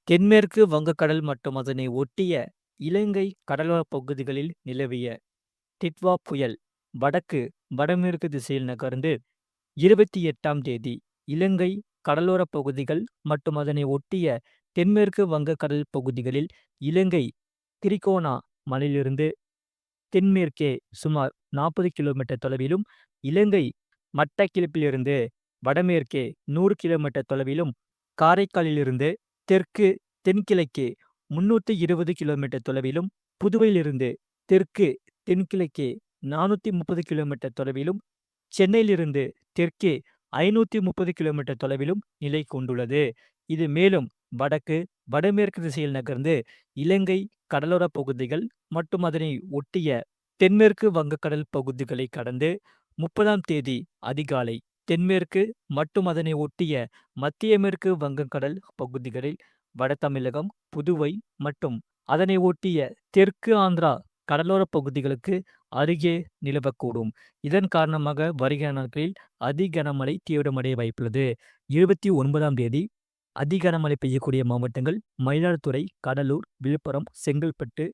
தென்மேற்கு வங்கக்கடல் மற்றும் அதனை ஒட்டிய இலங்கை கடலோரப் பகுதிகளில் நிலவிய டிட்வா புயல் வடக்கு வடமேற்கு திசையில் நகர்ந்து 28ஆம் தேதி இலங்கை கடலோரப் பகுதிகள் மற்றும் அதனை ஒட்டிய தென்மேற்கு வங்கக்கடல் பகுதிகளில் இலங்கை திரிகோணா மலையிலிருந்து தென்மேற்கே சுமார் 40 கிலோமீட்டர் தொலைவிலும், இலங்கை மட்டக்கிளப்பிலிருந்து வடமேற்கே 100 கிலோமீட்டர் தொலைவிலும், காரைக்காலிலிருந்து தெற்கு தென்கிழக்கே 320 கிலோமீட்டர் தொலைவிலும், புதுவையிலிருந்து தெற்கு தென்கிழக்கே 430 கிலோமீட்டர் தொலைவிலும், சென்னையிலிருந்து தெற்கே 530 கிலோமீட்டர் தொலைவிலும் நிலை கொண்டுள்ளது. இது மேலும் வடக்கு வடமேற்கு திசையில் நகர்ந்து இலங்கை கடலோரப் பகுதிகள் மற்றும் அதனை ஒட்டிய தென்மேற்கு வங்கக்கடல் பகுதிகளை கடந்து 30ஆம் தேதி அதிகாலை தென்மேற்கு மற்றும் அதனை ஒட்டிய மத்திய மேற்கு வங்கக்கடல் பகுதிகளில் வட தமிழகம், புதுவை மற்றும் அதனை ஒட்டிய தெற்கு ஆந்திரா கடலோரப் பகுதிகளுக்கு அருகே நிலவக்கூடும். இதன் காரணமாக வருகிற நாட்களில் அதி கனமழை தீவிரமடைய வாய்ப்புள்ளது. 29ஆம் தேதி அதி கனமழை பெய்யக்கூடிய மாவட்டங்கள் மயிலாடுதுறை, கடலூர், விழுப்புரம், செங்கல்பட்டு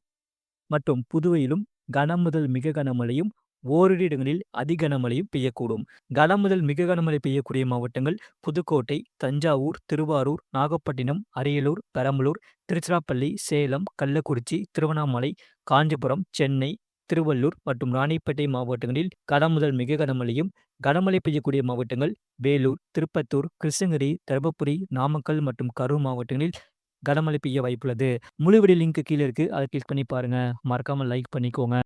மற்றும் புதுவையிலும் கனம் முதல் மிக கனமழையும் ஓரிரு இடங்களில் அதி கனமழையும் பெய்யக்கூடும். கனம் முதல் மிக கனமழை பெய்யக்கூடிய மாவட்டங்கள் புதுக்கோட்டை, தஞ்சாவூர், திருவாரூர், நாகப்பட்டினம், அரியலூர், பெரம்பலூர், திருச்சிராப்பள்ளி, சேலம், கள்ளக்குறிச்சி, திருவண்ணாமலை, காஞ்சிபுரம், சென்னை, திருவள்ளூர் மற்றும் ராணிப்பேட்டை மாவட்டங்களில் கனம் முதல் மிக கனமழையும், கனமழை பெய்யக்கூடிய மாவட்டங்கள் வேலூர், திருப்பத்தூர், கிருஷ்ணகிரி, தர்மபுரி, நாமக்கல் மற்றும் கரூர் மாவட்டங்களில் கனமழை பெய்ய வாய்ப்புள்ளது. முழு வீடியோ லிங்க் கீழே இருக்கு. அதை கிளிக் பண்ணி பாருங்க. மறக்காம லைக் பண்ணிக்கோங்க.